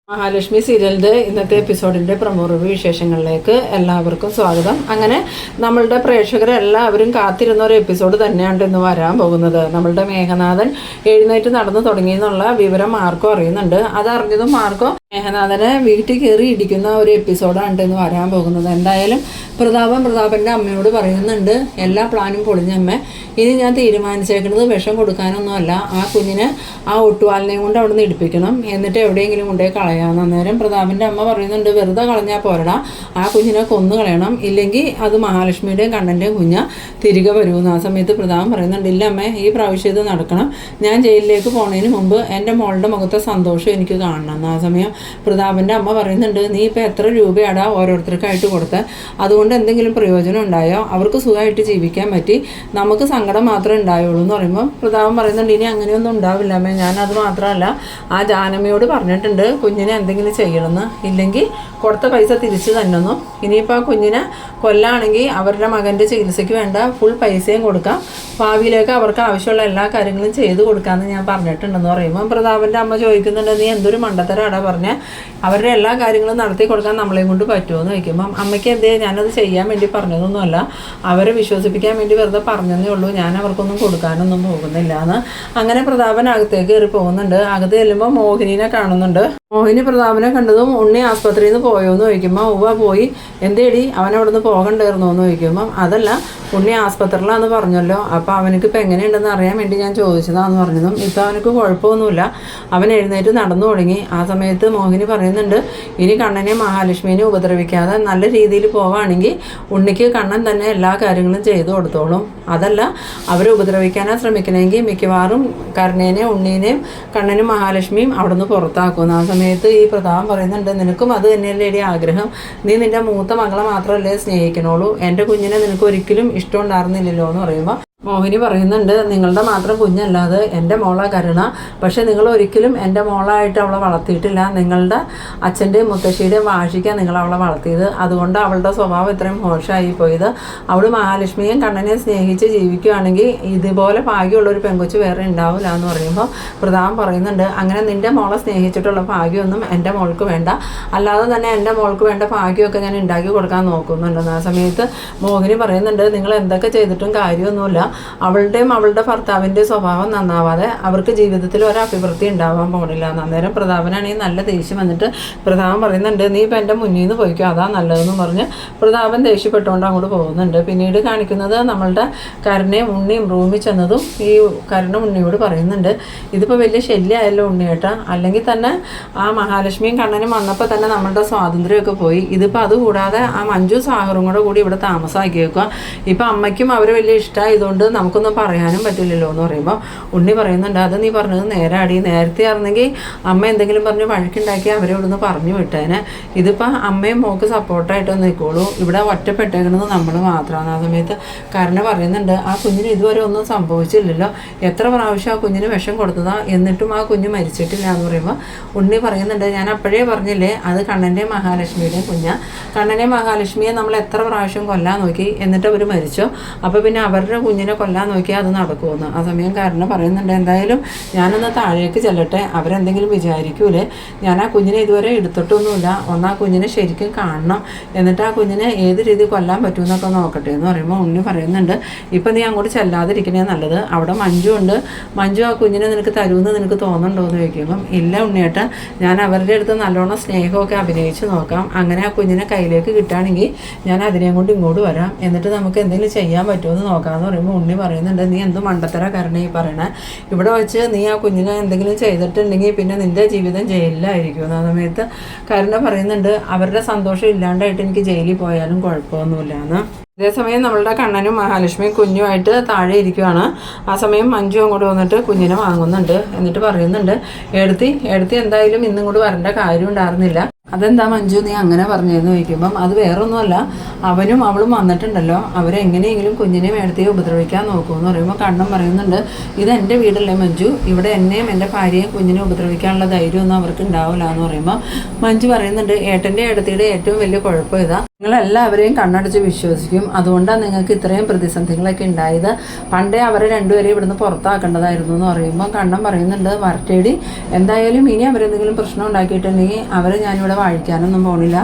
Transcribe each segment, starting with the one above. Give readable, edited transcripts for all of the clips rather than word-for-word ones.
മഹാലക്ഷ്മി സീരിയലിൻ്റെ ഇന്നത്തെ എപ്പിസോഡിൻ്റെ promo review വിശേഷങ്ങളിലേക്ക് എല്ലാവർക്കും സ്വാഗതം. അങ്ങനെ നമ്മളുടെ പ്രേക്ഷകരെല്ലാവരും കാത്തിരുന്ന ഒരു എപ്പിസോഡ് തന്നെയാണ് ഇന്ന് വരാൻ പോകുന്നത്. നമ്മളുടെ മേഘനാഥൻ എഴുന്നേറ്റ് നടന്നു തുടങ്ങിയെന്നുള്ള വിവരം മാർക്കോ അറിയുന്നുണ്ട്. അതറിഞ്ഞതും മാർക്കോ മേഘനാഥനെ വീട്ടിൽ കയറി ഇടിക്കുന്ന ഒരു എപ്പിസോഡാണ് ഇന്ന് വരാൻ പോകുന്നത്. എന്തായാലും പ്രതാപൻ്റെ അമ്മയോട് പറയുന്നുണ്ട്, എല്ലാ പ്ലാനും പൊളിഞ്ഞമ്മ, ഇനി ഞാൻ തീരുമാനിച്ചേക്കുന്നത് വിഷം കൊടുക്കാനൊന്നുമല്ല, ആ കുഞ്ഞിനെ ആ ഒട്ടുവാലിനെയും കൊണ്ട് അവിടെ നിന്ന് ഇടിപ്പിക്കണം, എന്നിട്ട് എവിടെയെങ്കിലും കൊണ്ടേ കളയാമെന്ന്. അന്നേരം പ്രതാപൻ്റെ അമ്മ പറയുന്നുണ്ട്, വെറുതെ കളഞ്ഞാൽ പോരടാ, ആ കുഞ്ഞിനെ കൊന്നു കളയണം, ഇല്ലെങ്കിൽ അത് മഹാലക്ഷ്മിയുടെയും കണ്ണൻ്റെയും കുഞ്ഞ് തിരികെ വരുമെന്ന്. ആ സമയത്ത് പ്രതാപൻ പറയുന്നുണ്ട്, ഇല്ല അമ്മേ, ഈ പ്രാവശ്യം ഇത് നടക്കണം, ഞാൻ ജയിലിലേക്ക് പോണതിന് മുമ്പ് എൻ്റെ മോളുടെ മുഖത്തെ സന്തോഷം എനിക്ക് കാണണം. ആ സമയം പ്രതാപൻ്റെ അമ്മ പറയുന്നുണ്ട്, നീ ഇപ്പോൾ എത്ര രൂപയാടാ ഓരോരുത്തർക്കായിട്ട് കൊടുത്ത്, അതുകൊണ്ട് എന്തെങ്കിലും പ്രയോജനം ഉണ്ടായോ? അവർക്ക് സുഖമായിട്ട് ജീവിക്കാൻ പറ്റി, നമുക്ക് സങ്കടം മാത്രമേ ഉണ്ടായുള്ളൂ എന്ന് പറയുമ്പോൾ പ്രതാപൻ പറയുന്നുണ്ട്, ഇനി അങ്ങനെയൊന്നും ഉണ്ടാവില്ല അമ്മേ, ഞാനത് മാത്രമല്ല ആ ജാനമ്മയോട് പറഞ്ഞിട്ടുണ്ട് കുഞ്ഞിനെ എന്തെങ്കിലും ചെയ്യണമെന്ന്, ഇല്ലെങ്കിൽ കൊടുത്ത പൈസ തിരിച്ചു തന്നെന്നും, ഇനിയിപ്പോൾ ആ കുഞ്ഞിനെ കൊല്ലാണെങ്കിൽ അവരുടെ മകൻ്റെ ചികിത്സയ്ക്ക് വേണ്ട ഫുൾ പൈസയും കൊടുക്കാം, ഭാവിയിലേക്ക് അവർക്ക് ആവശ്യമുള്ള എല്ലാ കാര്യങ്ങളും ചെയ്തു കൊടുക്കാമെന്ന് ഞാൻ പറഞ്ഞിട്ടുണ്ടെന്ന് പറയുമ്പോൾ പ്രതാപൻ്റെ അമ്മ ചോദിക്കുന്നുണ്ട്, നീ എന്തൊരു മണ്ടത്തരാടാ പറഞ്ഞ, അവരുടെ എല്ലാ കാര്യങ്ങളും നടത്തി കൊടുക്കാൻ നമ്മളെയും കൊണ്ട് പറ്റുമോ എന്ന് ചോദിക്കുമ്പം അമ്മയ്ക്ക് എന്തേ, ഞാനത് ചെയ്യാൻ വേണ്ടി പറഞ്ഞതൊന്നുമല്ല, അവരെ വിശ്വസിപ്പിക്കാൻ വേണ്ടി വെറുതെ പറഞ്ഞതേ ഉള്ളൂ, ഞാൻ അവർക്കൊന്നും കൊടുക്കാനൊന്നും പോകുന്നില്ല എന്ന്. അങ്ങനെ പ്രതാപൻ അകത്തേക്ക് കയറി പോകുന്നുണ്ട്. അകത്ത് ചെല്ലുമ്പോൾ മോഹിനിനെ കാണുന്നുണ്ട്. മോഹിനി പ്രതാപനെ കണ്ടതും ഉണ്ണി ആസ്പത്രിയിൽ നിന്ന് പോയോ എന്ന് ചോദിക്കുമ്പോൾ ഉവ്വ പോയി, എന്തേടി അവനവിടെ നിന്ന് പോകണ്ടായിരുന്നോ എന്ന് ചോദിക്കുമ്പം അതല്ല, ഉണ്ണി ആസ്പത്രിയിലാണെന്ന് പറഞ്ഞല്ലോ, അപ്പോൾ അവനക്ക് ഇപ്പം എങ്ങനെയുണ്ടെന്ന് അറിയാൻ വേണ്ടി ഞാൻ ചോദിച്ചതാണെന്ന് പറഞ്ഞതും ഇപ്പം അവനക്ക് കുഴപ്പമൊന്നുമില്ല, അവൻ എഴുന്നേറ്റ് നടന്നു തുടങ്ങി. ആ സമയത്ത് മോഹിനി പറയുന്നുണ്ട്, ഇനി കണ്ണനെ മഹാലക്ഷ്മിനെ ഉപദ്രവിക്കാതെ നല്ല രീതിയിൽ പോവുകയാണെങ്കിൽ ഉണ്ണിക്ക് കണ്ണൻ തന്നെ എല്ലാ കാര്യങ്ങളും ചെയ്തു കൊടുത്തോളും, അതല്ല അവരെ ഉപദ്രവിക്കാനാണ് ശ്രമിക്കണമെങ്കിൽ മിക്കവാറും കരുണേനെയും ഉണ്ണീനെയും കണ്ണനും മഹാലക്ഷ്മിയും അവിടെ നിന്ന് പുറത്താക്കും. ആ സമയത്ത് ഈ പ്രതാപം പറയുന്നുണ്ട്, നിനക്കും അത് തന്നെയല്ലേ ആഗ്രഹം, നീ നിൻ്റെ മൂത്ത മകളെ മാത്രമല്ലേ സ്നേഹിക്കണുള്ളൂ, എൻ്റെ കുഞ്ഞിനെ നിനക്ക് ഒരിക്കലും ഇഷ്ടം ഉണ്ടായിരുന്നില്ലല്ലോ എന്ന് പറയുമ്പോൾ മോഹിനി പറയുന്നുണ്ട്, നിങ്ങളുടെ മാത്രം കുഞ്ഞല്ലാതെ എൻ്റെ മോളെ കരുണ, പക്ഷേ നിങ്ങൾ ഒരിക്കലും എൻ്റെ മോളായിട്ട് അവളെ വളർത്തിയിട്ടില്ല, നിങ്ങളുടെ അച്ഛൻ്റെയും മുത്തശ്ശിയുടെയും വാശിക്കാണ് നിങ്ങൾ അവളെ വളർത്തിയത്, അതുകൊണ്ട് അവളുടെ സ്വഭാവം ഇത്രയും മോശമായി പോയത്, അവൾ മഹാലക്ഷ്മിയും കണ്ണനെ സ്നേഹിച്ച് ജീവിക്കുകയാണെങ്കിൽ ഇതുപോലെ ഭാഗ്യമുള്ളൊരു പെങ്കൊച്ച് വേറെ ഉണ്ടാവില്ല എന്ന് പറയുമ്പോൾ പ്രതാപൻ പറയുന്നുണ്ട്, അങ്ങനെ നിൻ്റെ മോളെ സ്നേഹിച്ചിട്ടുള്ള ഭാഗ്യമൊന്നും എൻ്റെ മോൾക്ക് വേണ്ട, അല്ലാതെ തന്നെ എൻ്റെ മോൾക്ക് വേണ്ട ഭാഗ്യമൊക്കെ ഞാൻ ഉണ്ടാക്കി കൊടുക്കാൻ നോക്കുന്നുണ്ടെന്ന്. ആ സമയത്ത് മോഹിനി പറയുന്നുണ്ട്, നിങ്ങൾ എന്തൊക്കെ ചെയ്തിട്ടും കാര്യമൊന്നുമില്ല, അവളുടെയും അവളുടെ ഭർത്താവിൻ്റെയും സ്വഭാവം നന്നാവാതെ അവർക്ക് ജീവിതത്തിൽ ഒരു അഭിവൃദ്ധി ഉണ്ടാവാൻ പോകണില്ല. അന്നേരം പ്രതാപനാണെങ്കിൽ നല്ല ദേഷ്യം വന്നിട്ട് പ്രതാപൻ പറയുന്നുണ്ട്, നീ ഇപ്പം എൻ്റെ മുന്നിൽ നിന്ന് പോയിക്കോ, അതാ നല്ലതെന്ന് പറഞ്ഞ് പ്രതാപൻ ദേഷ്യപ്പെട്ടുകൊണ്ട് അങ്ങോട്ട് പോകുന്നുണ്ട്. പിന്നീട് കാണിക്കുന്നത് നമ്മളുടെ കരുണയും ഉണ്ണിയും റൂമിൽ ചെന്നതും ഈ കരുണ ഉണ്ണിയോട് പറയുന്നുണ്ട്, ഇതിപ്പോൾ വലിയ ശല്യമായല്ലോ ഉണ്ണിയേട്ടാ, അല്ലെങ്കിൽ തന്നെ ആ മഹാലക്ഷ്മിയും കണ്ണനും വന്നപ്പോൾ തന്നെ നമ്മളുടെ സ്വാതന്ത്ര്യമൊക്കെ പോയി, ഇതിപ്പോൾ അതുകൂടാതെ ആ മഞ്ജു സാഗറും കൂടി ഇവിടെ താമസമാക്കി വെക്കുക, ഇപ്പം അമ്മയ്ക്കും അവർ വലിയ ഇഷ്ടമായതുകൊണ്ട് നമുക്കൊന്നും പറയാനും പറ്റില്ലല്ലോ എന്ന് പറയുമ്പോൾ ഉണ്ണി പറയുന്നുണ്ട്, അത് നീ പറഞ്ഞത് നേരാടി, നേരത്തെ ആയിരുന്നെങ്കിൽ അമ്മ എന്തെങ്കിലും പറഞ്ഞ് വഴക്കുണ്ടാക്കി അവരെ ഇവിടുന്ന് പറഞ്ഞു വിട്ടേനെ, ഇതിപ്പോൾ അമ്മയും മോൾക്ക് സപ്പോർട്ടായിട്ട് നിൽക്കുള്ളൂ, ഇവിടെ ഒറ്റപ്പെട്ടേക്കണത് നമ്മൾ മാത്രമാണ്. ആ സമയത്ത് കരുണ പറയുന്നുണ്ട്, ആ കുഞ്ഞിന് ഇതുവരെ ഒന്നും സംഭവിച്ചില്ലല്ലോ, എത്ര പ്രാവശ്യം ആ കുഞ്ഞിന് വിഷം കൊടുത്തതാ, എന്നിട്ടും ആ കുഞ്ഞ് മരിച്ചിട്ടില്ല എന്ന് പറയുമ്പോൾ ഉണ്ണി പറയുന്നുണ്ട്, ഞാൻ അപ്പോഴേ പറഞ്ഞില്ലേ അത് കണ്ണൻ്റെയും മഹാലക്ഷ്മിയുടെയും കുഞ്ഞാണ്, കണ്ണനെയും മഹാലക്ഷ്മിയെ നമ്മൾ എത്ര പ്രാവശ്യം കൊല്ലാൻ നോക്കി എന്നിട്ട് അവർ മരിച്ചോ, അപ്പോൾ പിന്നെ അവരുടെ കുഞ്ഞിനെ കൊല്ലാൻ നോക്കിയാൽ അത് നടക്കുമെന്ന്. ആ സമയം കാരണം പറയുന്നുണ്ട്, എന്തായാലും ഞാനൊന്ന് താഴേക്ക് ചെല്ലട്ടെ, അവരെന്തെങ്കിലും വിചാരിക്കൂലേ, ഞാൻ ആ കുഞ്ഞിനെ ഇതുവരെ എടുത്തിട്ടൊന്നുമില്ല, ഒന്ന് ആ കുഞ്ഞിനെ ശരിക്കും കാണണം, എന്നിട്ട് ആ കുഞ്ഞിനെ ഏത് രീതിയിൽ കൊല്ലാൻ പറ്റുമെന്നൊക്കെ നോക്കട്ടെ എന്ന് പറയുമ്പോൾ ഉണ്ണി പറയുന്നുണ്ട്, ഇപ്പം നീ അങ്ങോട്ട് ചെല്ലാതിരിക്കണേ നല്ലത്, അവിടെ മഞ്ജു ഉണ്ട്, മഞ്ജു ആ കുഞ്ഞിനെ നിനക്ക് തരുമെന്ന് നിനക്ക് തോന്നുന്നുണ്ടോ എന്ന് ചോദിക്കുമ്പം ഇല്ല ഉണ്ണിയേട്ടാ, ഞാൻ അവരുടെ അടുത്ത് നല്ലോണം സ്നേഹമൊക്കെ അഭിനയിച്ച് നോക്കാം, അങ്ങനെ ആ കുഞ്ഞിനെ കയ്യിലേക്ക് കിട്ടുകയാണെങ്കിൽ ഞാൻ അതിനെയും കൊണ്ട് ഇങ്ങോട്ട് വരാം, എന്നിട്ട് നമുക്ക് എന്തെങ്കിലും ചെയ്യാൻ പറ്റുമെന്ന് നോക്കാമെന്ന് പറയുമ്പോൾ ഉണ്ണി പറയുന്നുണ്ട്, നീ എന്ത് മണ്ടത്തര കരുണ ഈ പറയണേ, ഇവിടെ വെച്ച് നീ ആ കുഞ്ഞിനെ എന്തെങ്കിലും ചെയ്തിട്ടുണ്ടെങ്കിൽ പിന്നെ നിൻ്റെ ജീവിതം ജയിലിലായിരിക്കും. ആ സമയത്ത് കരുണ പറയുന്നുണ്ട്, അവരുടെ സന്തോഷം ഇല്ലാണ്ടായിട്ട് എനിക്ക് ജയിലിൽ പോയാലും കുഴപ്പമൊന്നുമില്ല എന്ന്. അതേസമയം നമ്മളുടെ കണ്ണനും മഹാലക്ഷ്മിയും കുഞ്ഞുമായിട്ട് താഴെ ഇരിക്കുകയാണ്. ആ സമയം മഞ്ജു അങ്ങോട്ട് വന്നിട്ട് കുഞ്ഞിനെ വാങ്ങുന്നുണ്ട്, എന്നിട്ട് പറയുന്നുണ്ട്, എടുത്തി എന്തായാലും ഇന്നും കൂടി വരേണ്ട കാര്യം ഉണ്ടായിരുന്നില്ല, അതെന്താ മഞ്ജു നീ അങ്ങനെ പറഞ്ഞതെന്ന് ചോദിക്കുമ്പം അത് വേറൊന്നുമല്ല, അവനും അവളും വന്നിട്ടുണ്ടല്ലോ, അവരെങ്ങനെയെങ്കിലും കുഞ്ഞിനെ മേടത്തിയെ ഉപദ്രവിക്കാൻ നോക്കുമെന്ന് പറയുമ്പോൾ കണ്ണൻ പറയുന്നുണ്ട്, ഇതെൻ്റെ വീടല്ലേ മഞ്ജു, ഇവിടെ എന്നെയും എൻ്റെ ഭാര്യയും കുഞ്ഞിനെ ഉപദ്രവിക്കാനുള്ള ധൈര്യമൊന്നും അവർക്ക് ഉണ്ടാവില്ല എന്ന് പറയുമ്പോൾ മഞ്ജു പറയുന്നുണ്ട്, ഏട്ടൻ്റെ ഏടത്തിയുടെ ഏറ്റവും വലിയ കുഴപ്പം ഇതാ, നിങ്ങളെല്ലാവരെയും കണ്ണടച്ച് വിശ്വസിക്കും. അതുകൊണ്ടാണ് നിങ്ങൾക്ക് ഇത്രയും പ്രതിസന്ധികളൊക്കെ ഉണ്ടായത്. പണ്ടേ അവരെ രണ്ടുപേരെയും ഇവിടുന്ന് പുറത്താക്കേണ്ടതായിരുന്നു എന്ന് പറയുമ്പോൾ കണ്ണൻ പറയുന്നുണ്ട്, വരട്ടേടി, എന്തായാലും ഇനി അവരെന്തെങ്കിലും പ്രശ്നം ഉണ്ടാക്കിയിട്ടുണ്ടെങ്കിൽ അവരെ ഞാനിവിടെ വാഴിക്കാനൊന്നും പോണില്ല,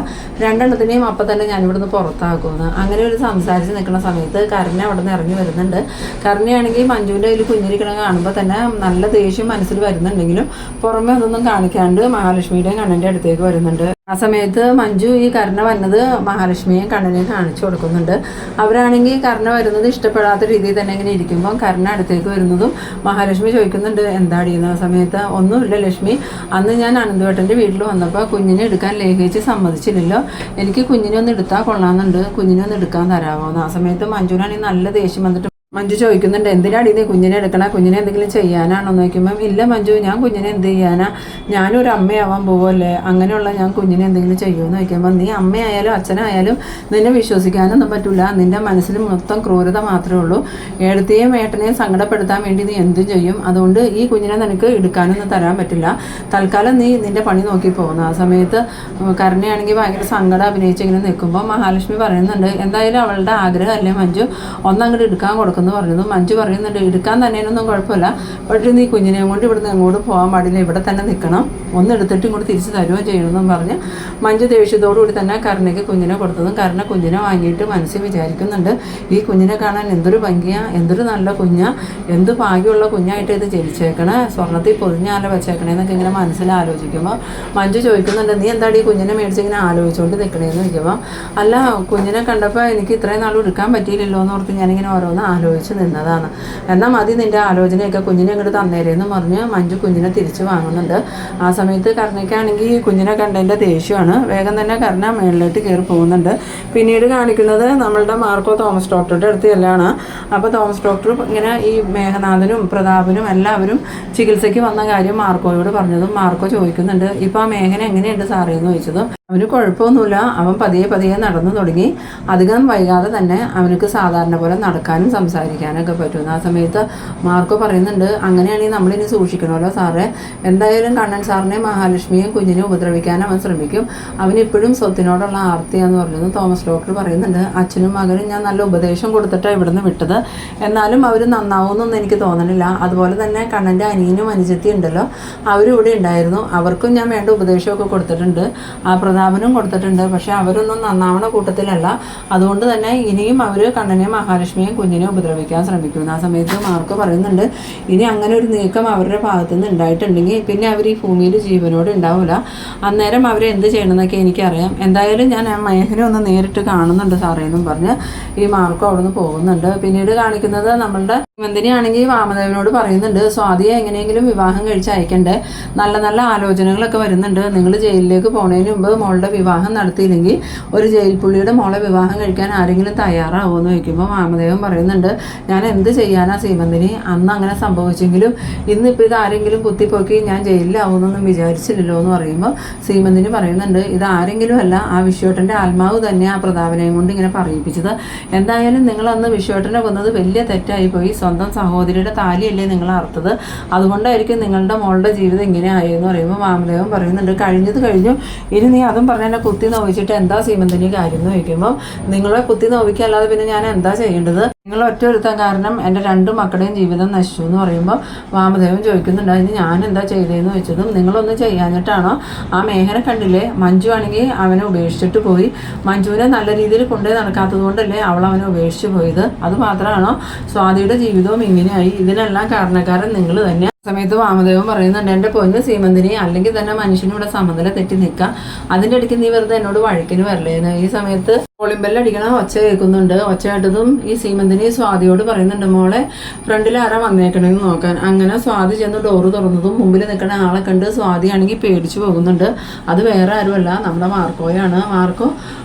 രണ്ടെണ്ണത്തിനെയും അപ്പം തന്നെ ഞാനിവിടുന്ന് പുറത്താക്കുമെന്ന്. അങ്ങനെ ഒരു സംസാരിച്ച് നിൽക്കുന്ന സമയത്ത് കരുണ അവിടെ നിന്ന് ഇറങ്ങി വരുന്നുണ്ട്. കരുണയാണെങ്കിൽ മഞ്ജുവിൻ്റെ കയ്യിൽ കുഞ്ഞിരിക്കണം കാണുമ്പോൾ തന്നെ നല്ല ദേഷ്യം മനസ്സിൽ വരുന്നുണ്ടെങ്കിലും പുറമെ അതൊന്നും കാണിക്കാണ്ട് മഹാലക്ഷ്മിയുടെയും കണ്ണൻ്റെ അടുത്തേക്ക് വരുന്നുണ്ട്. ആ സമയത്ത് മഞ്ജു ഈ കരുണ വന്നത് മഹാലക്ഷ്മിയെ കണ്ണനെയും കാണിച്ചു കൊടുക്കുന്നുണ്ട്. അവരാണെങ്കിൽ കരുണ വരുന്നത് ഇഷ്ടപ്പെടാത്ത രീതിയിൽ തന്നെ ഇങ്ങനെ ഇരിക്കുമ്പോൾ കരുണ അടുത്തേക്ക് വരുന്നതും മഹാലക്ഷ്മി ചോദിക്കുന്നുണ്ട്, എന്താ അടിയുന്ന സമയത്ത്. ഒന്നുമില്ല ലക്ഷ്മി, അന്ന് ഞാൻ അനന്തവേട്ടൻ്റെ വീട്ടിൽ വന്നപ്പോൾ കുഞ്ഞിനെ എടുക്കാൻ ലേഖിച്ച് സമ്മതിച്ചില്ലല്ലോ, എനിക്ക് കുഞ്ഞിനെ ഒന്ന് എടുത്താൽ കൊള്ളാമെന്നുണ്ട്, കുഞ്ഞിനെ ഒന്ന് എടുക്കാൻ തരാമോ എന്ന്. ആ സമയത്ത് മഞ്ജുവിനാണെങ്കിൽ നല്ല ദേഷ്യം വന്നിട്ട് മഞ്ജു ചോദിക്കുന്നുണ്ട്, എന്തിനാണ് നീ കുഞ്ഞിനെ എടുക്കണ, കുഞ്ഞിനെ എന്തെങ്കിലും ചെയ്യാനാണോ എന്ന് ചോദിക്കുമ്പം, ഇല്ല മഞ്ജു, ഞാൻ കുഞ്ഞിനെ എന്ത് ചെയ്യാനാ, ഞാനൊരു അമ്മയാവാൻ പോവല്ലേ, അങ്ങനെയുള്ള ഞാൻ കുഞ്ഞിനെ എന്തെങ്കിലും ചെയ്യുമെന്ന് ചോദിക്കുമ്പോൾ, നീ അമ്മയായാലും അച്ഛനായാലും നിന്നെ വിശ്വസിക്കാനൊന്നും പറ്റില്ല, നിൻ്റെ മനസ്സിൽ മൊത്തം ക്രൂരത മാത്രമേ ഉള്ളൂ, ഏടത്തെയും ഏട്ടനെയും സങ്കടപ്പെടുത്താൻ വേണ്ടി നീ എന്തും ചെയ്യും, അതുകൊണ്ട് ഈ കുഞ്ഞിനെ നിനക്ക് എടുക്കാനൊന്നും തരാൻ പറ്റില്ല, തൽക്കാലം നീ നിൻ്റെ പണി നോക്കി പോകുന്നു. ആ സമയത്ത് കരുണയാണെങ്കിൽ ഭയങ്കര സങ്കടം അഭിനയിച്ച് ഇങ്ങനെ നിൽക്കുമ്പോൾ മഹാലക്ഷ്മി പറയുന്നുണ്ട്, എന്തായാലും അവളുടെ ആഗ്രഹമല്ലേ മഞ്ജു, ഒന്നങ്ങോട്ട് എടുക്കാൻ കൊടുക്കും എന്ന് പറഞ്ഞതും മഞ്ജു പറയുന്നുണ്ട്, എടുക്കാൻ തന്നെയൊന്നും കുഴപ്പമില്ല, പക്ഷേ നീ കുഞ്ഞിനെയും കൊണ്ട് ഇവിടുന്ന് എങ്ങോട്ട് പോകാൻ പാടില്ല, ഇവിടെ തന്നെ നിൽക്കണം, ഒന്ന് എടുത്തിട്ട് ഇങ്ങോട്ട് തിരിച്ച് തരുകയും ചെയ്യണമെന്നും പറഞ്ഞ് മഞ്ജു ദേഷ്യത്തോടുകൂടി തന്നെ കരുണയ്ക്ക് കുഞ്ഞിനെ കൊടുത്തതും കരുണ കുഞ്ഞിനെ വാങ്ങിയിട്ട് മനസ്സിൽ വിചാരിക്കുന്നുണ്ട്, ഈ കുഞ്ഞിനെ കാണാൻ എന്തൊരു ഭംഗിയാണ്, എന്തൊരു നല്ല കുഞ്ഞാണ്, എന്ത് ഭാഗ്യമുള്ള കുഞ്ഞായിട്ട് ഇത് ജനിച്ചേക്കണേ, സ്വർണ്ണത്തിൽ പൊതിഞ്ഞാല വെച്ചേക്കണേ എന്നൊക്കെ ഇങ്ങനെ മനസ്സിൽ ആലോചിക്കുമ്പോൾ മഞ്ജു ചോദിക്കുന്നുണ്ട്, നീ എന്താടി ഈ കുഞ്ഞിനെ മേടിച്ചിങ്ങനെ ആലോചിച്ചുകൊണ്ട് നിൽക്കണേന്ന് ചോദിക്കുമ്പോൾ, അല്ല കുഞ്ഞിനെ കണ്ടപ്പോൾ എനിക്ക് ഇത്രയും നാളും എടുക്കാൻ പറ്റിയില്ലല്ലോ എന്ന് ഓർത്ത് ഞാനിങ്ങനെ ഓരോന്ന് ആലോചിച്ച് നിന്നതാണ്, എന്നാൽ മതി നിൻ്റെ ആലോചനയൊക്കെ, കുഞ്ഞിനെ അങ്ങോട്ട് തന്നേരെന്ന് പറഞ്ഞ് മഞ്ജു കുഞ്ഞിനെ തിരിച്ച് വാങ്ങുന്നുണ്ട്. ആ സമയത്ത് കരുണയ്ക്കാണെങ്കിൽ കുഞ്ഞിനെ കണ്ടതിൻ്റെ ദേഷ്യമാണ്, വേഗം തന്നെ കരുണ മേളിലോട്ട് കയറി പോകുന്നുണ്ട്. പിന്നീട് കാണിക്കുന്നത് നമ്മളുടെ മാർക്കോ തോമസ് ഡോക്ടറുടെ അടുത്ത് ചെല്ലാണ്. അപ്പോൾ തോമസ് ഡോക്ടർ ഇങ്ങനെ ഈ മേഘനാഥനും പ്രതാപനും എല്ലാവരും ചികിത്സയ്ക്ക് വന്ന കാര്യം മാർക്കോയോട് പറഞ്ഞതും മാർക്കോ ചോദിക്കുന്നുണ്ട്, ഇപ്പോൾ ആ മേഘന എങ്ങനെയുണ്ട് സാറേ എന്ന് ചോദിച്ചതും അവന് കുഴപ്പമൊന്നുമില്ല, അവൻ പതിയെ പതിയെ നടന്നു തുടങ്ങി, അധികം വൈകാതെ തന്നെ അവനക്ക് സാധാരണ പോലെ നടക്കാനും സംസാരിക്കാനൊക്കെ പറ്റുന്നു. ആ സമയത്ത് മാർക്കോ പറയുന്നുണ്ട്, അങ്ങനെയാണെങ്കിൽ നമ്മളിനി സൂക്ഷിക്കണമല്ലോ സാറേ, എന്തായാലും കണ്ണൻ സാറിനെയും മഹാലക്ഷ്മിയെയും കുഞ്ഞിനെ ഉപദ്രവിക്കാൻ അവൻ ശ്രമിക്കും, അവനിപ്പോഴും സ്വത്തിനോടുള്ള ആർത്തിയാന്ന് പറഞ്ഞത് തോമസ് ഡോക്ടർ പറയുന്നുണ്ട്. അച്ഛനും മകനും ഞാൻ നല്ല ഉപദേശം കൊടുത്തിട്ടാണ് ഇവിടുന്ന് വിട്ടത്, എന്നാലും അവർ നന്നാവുമെന്നൊന്നും എനിക്ക് തോന്നണില്ല. അതുപോലെ തന്നെ കണ്ണൻ്റെ അനിയനും അനുജത്തി ഉണ്ടല്ലോ, അവരും ഇവിടെ ഉണ്ടായിരുന്നു, അവർക്കും ഞാൻ വേണ്ട ഉപദേശമൊക്കെ കൊടുത്തിട്ടുണ്ട്, ആ പ്രതാപനും കൊടുത്തിട്ടുണ്ട്, പക്ഷേ അവരൊന്നും നന്നാവണ കൂട്ടത്തിലല്ല, അതുകൊണ്ട് തന്നെ ഇനിയും അവർ കണ്ണനെയും മഹാലക്ഷ്മിയെയും കുഞ്ഞിനെ ഉപദ്രവിക്കാൻ ശ്രമിക്കുന്നു. ആ സമയത്ത് മാർക്ക് പറയുന്നുണ്ട്, ഇനി അങ്ങനെ ഒരു നീക്കം അവരുടെ ഭാഗത്തു നിന്ന് ഉണ്ടായിട്ടുണ്ടെങ്കിൽ പിന്നെ അവർ ഈ ഭൂമിയിൽ ജീവനോട് ഉണ്ടാവില്ല, അന്നേരം അവരെന്ത് ചെയ്യണമെന്നൊക്കെ എനിക്കറിയാം, എന്തായാലും ഞാൻ ആ മേഘനെ ഒന്ന് നേരിട്ട് കാണുന്നുണ്ട് സാറേ എന്നും പറഞ്ഞ് ഈ മാർക്കോ അവിടെ നിന്ന് പോകുന്നുണ്ട്. പിന്നീട് കാണിക്കുന്നത് നമ്മളുടെ നന്ദിനിയാണെങ്കിൽ വാമദേവനോട് പറയുന്നുണ്ട്, സ്വാതിയെ എങ്ങനെയെങ്കിലും വിവാഹം കഴിച്ച് അയക്കണ്ടേ, നല്ല നല്ല ആലോചനകളൊക്കെ വരുന്നുണ്ട്, നിങ്ങൾ ജയിലിലേക്ക് പോണതിന് മുമ്പ് മോളുടെ വിവാഹം നടത്തിയില്ലെങ്കിൽ ഒരു ജയിൽ പുള്ളിയുടെ മോളെ വിവാഹം കഴിക്കാൻ ആരെങ്കിലും തയ്യാറാവുമെന്ന് ചോദിക്കുമ്പോൾ വാമദേവൻ പറയുന്നുണ്ട്, ഞാൻ എന്ത് ചെയ്യാനാ സീമന്തിനി, അന്ന് അങ്ങനെ സംഭവിച്ചെങ്കിലും ഇന്നിപ്പോൾ ഇത് ആരെങ്കിലും കുത്തിപ്പോക്കി ഞാൻ ജയിലിലാവുമെന്നൊന്നും വിചാരിച്ചില്ലല്ലോ എന്ന് പറയുമ്പോൾ സീമന്തിനി പറയുന്നുണ്ട്, ഇത് ആരെങ്കിലും അല്ല, ആ വിശ്വേട്ടൻ്റെ ആത്മാവ് തന്നെ ആ പ്രതാപനെയും കൊണ്ട് ഇങ്ങനെ പറയിപ്പിച്ചത്, എന്തായാലും നിങ്ങളന്ന് വിശ്വേട്ടനെ കൊന്നത് വലിയ തെറ്റായിപ്പോയി, സ്വന്തം സഹോദരിയുടെ താലിയല്ലേ നിങ്ങൾ അറുത്തത്, അതുകൊണ്ടായിരിക്കും നിങ്ങളുടെ മോളുടെ ജീവിതം ഇങ്ങനെ ആയെന്ന് പറയുമ്പോൾ വാമദേവൻ പറയുന്നുണ്ട്, കഴിഞ്ഞത് കഴിഞ്ഞു, ഇനി നീ അതും പറഞ്ഞ എന്നെ കുത്തി നോവിച്ചിട്ട് എന്താ സീമന്തിനി കാര്യം എന്ന് ചോദിക്കുമ്പോൾ, നിങ്ങളെ കുത്തി നോവിക്കല്ലാതെ പിന്നെ ഞാൻ എന്താ ചെയ്യേണ്ടത്, നിങ്ങൾ ഒറ്റ ഒരുത്തം കാരണം എൻ്റെ 2 മക്കളുടെയും ജീവിതം നശിച്ചു എന്ന് പറയുമ്പോൾ വാമദേവൻ ചോദിക്കുന്നുണ്ട്, അതിന് ഞാൻ എന്താ ചെയ്തതെന്ന് വെച്ചതും, നിങ്ങളൊന്നും ചെയ്യാഞ്ഞിട്ടാണോ, ആ മേഘനെ കണ്ടില്ലേ, മഞ്ജു ആണെങ്കിൽ അവനെ ഉപേക്ഷിച്ചിട്ട് പോയി, മഞ്ജുവിനെ നല്ല രീതിയിൽ കൊണ്ടുപോയി നടക്കാത്തത് കൊണ്ടല്ലേ അവൾ അവനെ ഉപേക്ഷിച്ച് പോയത്, അത് മാത്രമാണോ സ്വാതിയുടെ ജീവിതവും ഇങ്ങനെയായി, ഇതിനെല്ലാം കാരണക്കാരൻ നിങ്ങൾ തന്നെ. സമയത്ത് വാമദേവൻ പറയുന്നുണ്ട്, എൻ്റെ പൊന്ന് സീമന്തിനി, അല്ലെങ്കിൽ തന്നെ മനുഷ്യനിവിടെ സമനില തെറ്റി നിൽക്കാം, അതിൻ്റെ ഇടയ്ക്ക് നീ വെറുതെ എന്നോട് വഴക്കിന് വരലേന്ന്. ഈ സമയത്ത് കോളിംബെല്ലടിക്കണ ഒച്ച കേൾക്കുന്നുണ്ട്. ഒച്ച കേട്ടതും ഈ സീമന്തിനി സ്വാതിയോട് പറയുന്നുണ്ട്, മോളെ ഫ്രണ്ടിൽ ആരാ വന്നേക്കണമെന്ന് നോക്കാൻ. അങ്ങനെ സ്വാതി ചെന്ന് ഡോറ് തുറന്നതും മുമ്പിൽ നിൽക്കുന്ന ആളെ കണ്ട് സ്വാതിയാണെങ്കിൽ പേടിച്ചു പോകുന്നുണ്ട്. അത് വേറെ ആരുമല്ല, നമ്മുടെ മാർക്കോയാണ്. മാർക്കോ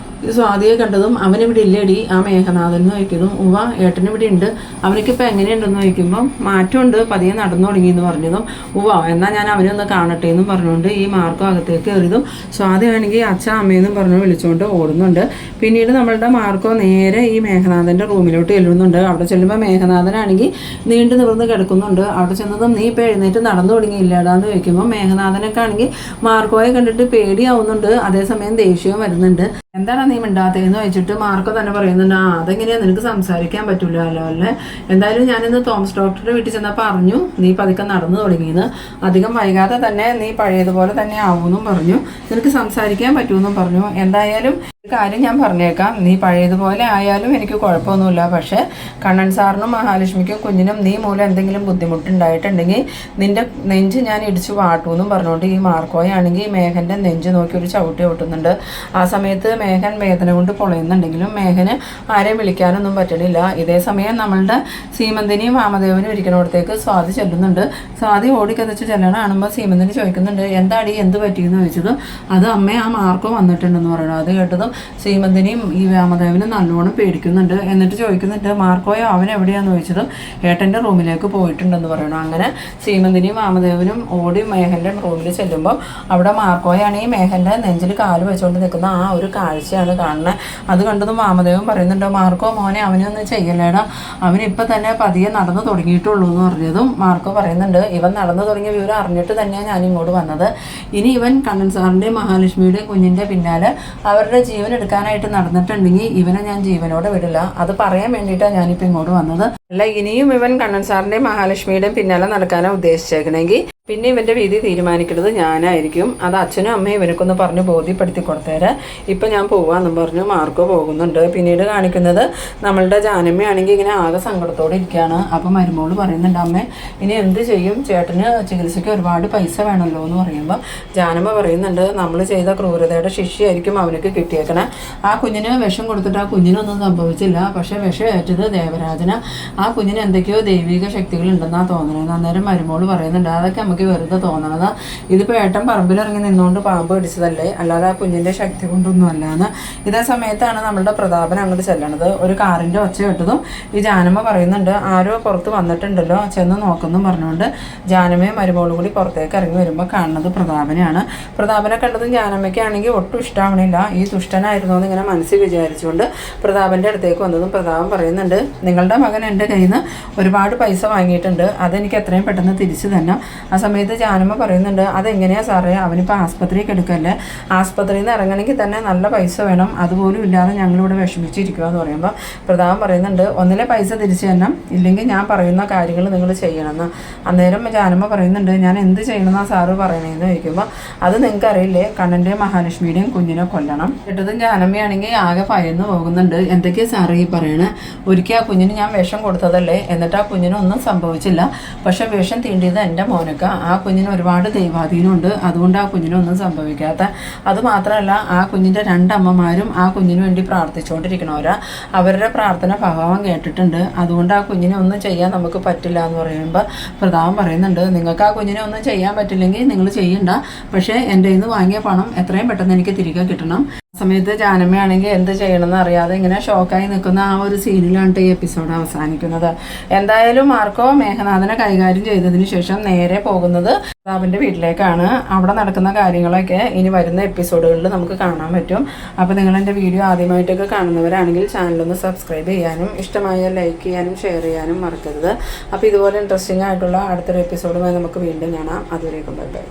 സ്വാതിയെ കണ്ടതും അവനിവിടെ ഇല്ലേടി ആ മേഘനാഥൻ എന്ന് ചോദിക്കുന്നതും, ഉവ്വ ഏട്ടനിവിടെ ഉണ്ട്, അവനക്കിപ്പോൾ എങ്ങനെയുണ്ടെന്ന് ചോദിക്കുമ്പം മാറ്റമുണ്ട്, പതിയെ നടന്നു തുടങ്ങി എന്ന് പറഞ്ഞതും, ഉവ്വ എന്നാൽ ഞാൻ അവനെ ഒന്ന് കാണട്ടെ എന്നും പറഞ്ഞുകൊണ്ട് ഈ മാർക്കോ അകത്തേക്ക് കയറിയതും സ്വാതി വേണമെങ്കിൽ അച്ഛൻ അമ്മയെന്നും പറഞ്ഞു വിളിച്ചുകൊണ്ട് ഓടുന്നുണ്ട്. പിന്നീട് നമ്മളുടെ മാർക്കോ നേരെ ഈ മേഘനാഥൻ്റെ റൂമിലോട്ട് ചെല്ലുന്നുണ്ട്. അവിടെ ചെല്ലുമ്പോൾ മേഘനാഥനാണെങ്കിൽ നീണ്ടു നിവർന്ന് കിടക്കുന്നുണ്ട്. അവിടെ ചെന്നതും നീ ഇപ്പോൾ എഴുന്നേറ്റ് നടന്നു തുടങ്ങിയില്ലാടാന്ന് ചോദിക്കുമ്പോൾ മേഘനാഥനൊക്കെ ആണെങ്കിൽ മാർക്കോയെ കണ്ടിട്ട് പേടിയാവുന്നുണ്ട്, അതേസമയം ദേഷ്യവും വരുന്നുണ്ട്. എന്താണ് നീ മിണ്ടാത്തതെന്ന് വെച്ചിട്ട് മാർക്കോ തന്നെ പറയുന്നുണ്ട്. അതെങ്ങനെയാ നിനക്ക് സംസാരിക്കാൻ പറ്റൂലല്ലോ അല്ലേ. എന്തായാലും ഞാനിന്ന് തോമസ് ഡോക്ടറുടെ വീട്ടിൽ ചെന്നാൽ പറഞ്ഞു നീ പതുക്കെ നടന്നു തുടങ്ങിയെന്ന്. അധികം വൈകാതെ തന്നെ നീ പഴയതുപോലെ തന്നെ ആവുമെന്നും പറഞ്ഞു. നിനക്ക് സംസാരിക്കാൻ പറ്റുമെന്നും പറഞ്ഞു. എന്തായാലും കാര്യം ഞാൻ പറഞ്ഞേക്കാം, നീ പഴയതുപോലെ ആയാലും എനിക്ക് കുഴപ്പമൊന്നുമില്ല. പക്ഷേ കണ്ണൻ സാറിനും മഹാലക്ഷ്മിക്കും കുഞ്ഞിനും നീ മൂലം എന്തെങ്കിലും ബുദ്ധിമുട്ടുണ്ടായിട്ടുണ്ടെങ്കിൽ നിന്റെ നെഞ്ച് ഞാൻ ഇടിച്ചു വാട്ടൂന്നും പറഞ്ഞുകൊണ്ട് ഈ മാർക്കോയാണെങ്കിൽ മേഘൻ്റെ നെഞ്ച് നോക്കി ഒരു ചവിട്ടി ഒട്ടുന്നുണ്ട്. ആ സമയത്ത് മേഘൻ വേദന കൊണ്ട് പൊളയുന്നുണ്ടെങ്കിലും മേഘന് ആരെയും വിളിക്കാനൊന്നും പറ്റണില്ല. ഇതേ സമയം നമ്മളുടെ സീമന്തിനിയും വാമദേവനും ഇരിക്കണോടത്തേക്ക് സ്വാതി ചെല്ലുന്നുണ്ട്. സ്വാതി ഓടിക്കതച്ച് ചെല്ലണ കാണുമ്പോൾ സീമന്തിനി ചോദിക്കുന്നുണ്ട്, എന്താടി എന്ത് പറ്റിയെന്ന് ചോദിച്ചത്. അത് അമ്മ ആ മാർക്കോ വന്നിട്ടുണ്ടെന്ന് പറയണം. അത് കേട്ടതും ശ്രീമന്തിനിയും ഈ വാമദേവനും നല്ലോണം പേടിക്കുന്നുണ്ട്. എന്നിട്ട് ചോദിക്കുന്നുണ്ട്, മാർക്കോയോ അവൻ എവിടെയാന്ന് ചോദിച്ചത്. ഏട്ടൻ്റെ റൂമിലേക്ക് പോയിട്ടുണ്ടെന്ന് പറയണം. അങ്ങനെ ശ്രീമന്തിനിയും വാമദേവനും ഓടി മേഘൻ്റെ റൂമിൽ ചെല്ലുമ്പോൾ അവിടെ മാർക്കോയാണെങ്കിൽ മേഘൻ്റെ നെഞ്ചിൽ കാല് വെച്ചുകൊണ്ട് നിൽക്കുന്ന ആ ഒരു കാഴ്ചയാണ് കാണുന്നത്. അത് കണ്ടതും വാമദേവൻ പറയുന്നുണ്ട്, മാർക്കോ മോനെ അവനൊന്നും ചെയ്യല്ലേടാ, അവനിപ്പോൾ തന്നെ പതിയെ നടന്നു തുടങ്ങിയിട്ടുള്ളൂ എന്ന് പറഞ്ഞതും മാർക്കോ പറയുന്നുണ്ട്, ഇവൻ നടന്നു തുടങ്ങിയ വിവരം അറിഞ്ഞിട്ട് തന്നെയാണ് ഞാൻ ഇങ്ങോട്ട് വന്നത്. ഇനി ഇവൻ കണ്ണൻ സാറിൻ്റെയും മഹാലക്ഷ്മിയുടെയും കുഞ്ഞിൻ്റെ പിന്നാലെ അവരുടെ ജീവൻ എടുക്കാനായിട്ട് നടന്നിട്ടുണ്ടെങ്കിൽ ഇവനെ ഞാൻ ജീവനോടെ വിടില്ല. അത് പറയാൻ വേണ്ടിയിട്ടാണ് ഞാനിപ്പോൾ ഇങ്ങോട്ട് വന്നത്. അല്ല ഇനിയും ഇവൻ കണ്ണൻ സാറിൻ്റെയും മഹാലക്ഷ്മിയുടെയും പിന്നാലെ നടക്കാനാണ് ഉദ്ദേശിച്ചേക്കണമെങ്കിൽ പിന്നെ ഇവൻ്റെ വിധി തീരുമാനിക്കുന്നത് ഞാനായിരിക്കും. അത് അച്ഛനും അമ്മയും ഇവനക്കൊന്ന് പറഞ്ഞ് ബോധ്യപ്പെടുത്തി കൊടുത്തേരെ. ഇപ്പം ഞാൻ പോവാമെന്നും പറഞ്ഞു മാർക്കോ പോകുന്നുണ്ട്. പിന്നീട് കാണിക്കുന്നത് നമ്മളുടെ ജാനമ്മയാണെങ്കിൽ ഇങ്ങനെ ആകെ സങ്കടത്തോടെ ഇരിക്കുകയാണ്. അപ്പം മരുമോള് പറയുന്നുണ്ട്, അമ്മേ ഇനി എന്ത് ചെയ്യും, ചേട്ടന് ചികിത്സയ്ക്ക് ഒരുപാട് പൈസ വേണമല്ലോ എന്ന് പറയുമ്പോൾ ജാനമ്മ പറയുന്നുണ്ട്, നമ്മൾ ചെയ്ത ക്രൂരതയുടെ ശിക്ഷയായിരിക്കും അവനക്ക് കിട്ടിയേക്കണേ. ആ കുഞ്ഞിന് വിഷം കൊടുത്തിട്ട് ആ കുഞ്ഞിനൊന്നും സംഭവിച്ചില്ല. പക്ഷേ വിഷം ഏറ്റത് ദേവരാജന. ആ കുഞ്ഞിന് എന്തൊക്കെയോ ദൈവിക ശക്തികൾ ഉണ്ടെന്നാണ് തോന്നുന്നത്. അന്നേരം മരുമോള് പറയുന്നുണ്ട്, അതൊക്കെ നമുക്ക് വെറുതെ തോന്നണത്. ഇതിപ്പോൾ ഏട്ടൻ പറമ്പിലിറങ്ങി നിന്നുകൊണ്ട് പാമ്പ് പിടിച്ചതല്ലേ, അല്ലാതെ ആ കുഞ്ഞിൻ്റെ ശക്തി കൊണ്ടൊന്നും അല്ലാന്ന്. ഇതേ സമയത്താണ് നമ്മളുടെ പ്രതാപൻ അങ്ങോട്ട് ചെല്ലണത്. ഒരു കാറിൻ്റെ ഒച്ച കേട്ടതും ഈ ജാനമ്മ പറയുന്നുണ്ട്, ആരോ പുറത്ത് വന്നിട്ടുണ്ടല്ലോ, ചെന്ന് നോക്കുന്നു പറഞ്ഞുകൊണ്ട് ജാനമ്മയും മരുമോളും കൂടി പുറത്തേക്ക് ഇറങ്ങി വരുമ്പോൾ കാണുന്നത് പ്രതാപനെയാണ്. പ്രതാപനെ കണ്ടതും ജാനമ്മയ്ക്കാണെങ്കിൽ ഒട്ടും ഇഷ്ടമാവണില്ല. ഈ ദുഷ്ടനായിരുന്നു എന്ന് ഇങ്ങനെ മനസ്സിൽ വിചാരിച്ചുകൊണ്ട് പ്രതാപൻ്റെ അടുത്തേക്ക് വന്നതും പ്രതാപൻ പറയുന്നുണ്ട്, നിങ്ങളുടെ മകൻ എൻ്റെ കയ്യിൽ നിന്ന് ഒരുപാട് പൈസ വാങ്ങിയിട്ടുണ്ട്, അതെനിക്ക് എത്രയും പെട്ടെന്ന് തിരിച്ചു തന്നെ. ആ സമയത്ത് ജാനമ്മ പറയുന്നുണ്ട്, അതെങ്ങനെയാ സാറേ, അവനിപ്പോൾ ആസ്പത്രിക്ക് എടുക്കല്ലേ, ആസ്പത്രിയിൽ നിന്ന് ഇറങ്ങണമെങ്കിൽ തന്നെ നല്ല പൈസ വേണം, അതുപോലും ഇല്ലാതെ ഞങ്ങളിവിടെ വിഷമിച്ചിരിക്കുക എന്ന് പറയുമ്പോൾ പ്രതാപൻ പറയുന്നുണ്ട്, ഒന്നിലെ പൈസ തിരിച്ചു തരണം, ഇല്ലെങ്കിൽ ഞാൻ പറയുന്ന കാര്യങ്ങൾ നിങ്ങൾ ചെയ്യണമെന്ന്. അന്നേരം ജാനമ്മ പറയുന്നുണ്ട്, ഞാൻ എന്ത് ചെയ്യണമെന്നാണ് സാറ് പറയണേന്ന് ചോദിക്കുമ്പോൾ, അത് നിങ്ങൾക്ക് അറിയില്ലേ, കണ്ണൻ്റെയും മഹാലക്ഷ്മിയുടെയും കുഞ്ഞിനെ കൊല്ലണം. കേട്ടതും ജാനമ്മയാണെങ്കിൽ ആകെ ഭയന്ന് പോകുന്നുണ്ട്. എന്തൊക്കെയാണ് സാറേ ഈ പറയണേ, ഒരിക്കൽ ആ കുഞ്ഞിന് ഞാൻ വിഷം കൊടുത്തതല്ലേ, എന്നിട്ട് ആ കുഞ്ഞിനൊന്നും സംഭവിച്ചില്ല. പക്ഷെ വിഷം തീണ്ടിയത് എൻ്റെ മോനൊക്കെ. ആ കുഞ്ഞിന് ഒരുപാട് ദൈവാധീനമുണ്ട്, അതുകൊണ്ട് ആ കുഞ്ഞിനൊന്നും സംഭവിക്കാത്ത. അതുമാത്രമല്ല ആ കുഞ്ഞിൻ്റെ രണ്ടമ്മമാരും ആ കുഞ്ഞിന് വേണ്ടി പ്രാർത്ഥിച്ചുകൊണ്ടിരിക്കണവരാ. അവരുടെ പ്രാർത്ഥന ഭഗവാൻ കേട്ടിട്ടുണ്ട്. അതുകൊണ്ട് ആ കുഞ്ഞിനെ ഒന്നും ചെയ്യാൻ നമുക്ക് പറ്റില്ല എന്ന് പറയുമ്പോൾ പ്രതാപൻ പറയുന്നുണ്ട്, നിങ്ങൾക്ക് ആ കുഞ്ഞിനെ ഒന്നും ചെയ്യാൻ പറ്റില്ലെങ്കിൽ നിങ്ങൾ ചെയ്യണ്ട, പക്ഷേ എൻ്റെ കയ്യിൽ നിന്ന് വാങ്ങിയ പണം എത്രയും പെട്ടെന്ന് എനിക്ക് തിരികെ കിട്ടണം. സമയത്ത് ജാനമ്മയാണെങ്കിൽ എന്ത് ചെയ്യണമെന്ന് അറിയാതെ ഇങ്ങനെ ഷോക്കായി നിൽക്കുന്ന ആ ഒരു സീനിലാണ് ഈ എപ്പിസോഡ് അവസാനിക്കുന്നത്. എന്തായാലും മാർക്കോ മേഘനാഥനെ കൈകാര്യം ചെയ്തതിന് ശേഷം നേരെ പോകുന്നത് പ്രതാപൻ്റെ വീട്ടിലേക്കാണ്. അവിടെ നടക്കുന്ന കാര്യങ്ങളൊക്കെ ഇനി വരുന്ന എപ്പിസോഡുകളിൽ നമുക്ക് കാണാൻ പറ്റും. അപ്പോൾ നിങ്ങൾ എൻ്റെ വീഡിയോ ആദ്യമായിട്ടൊക്കെ കാണുന്നവരാണെങ്കിൽ ചാനലൊന്ന് സബ്സ്ക്രൈബ് ചെയ്യാനും ഇഷ്ടമായ ലൈക്ക് ചെയ്യാനും ഷെയർ ചെയ്യാനും മറക്കരുത്. അപ്പോൾ ഇതുപോലെ ഇൻട്രസ്റ്റിംഗ് ആയിട്ടുള്ള അടുത്തൊരു എപ്പിസോഡുമായി നമുക്ക് വീണ്ടും കാണാം. അതുവരേക്കും ബൈ ബൈ.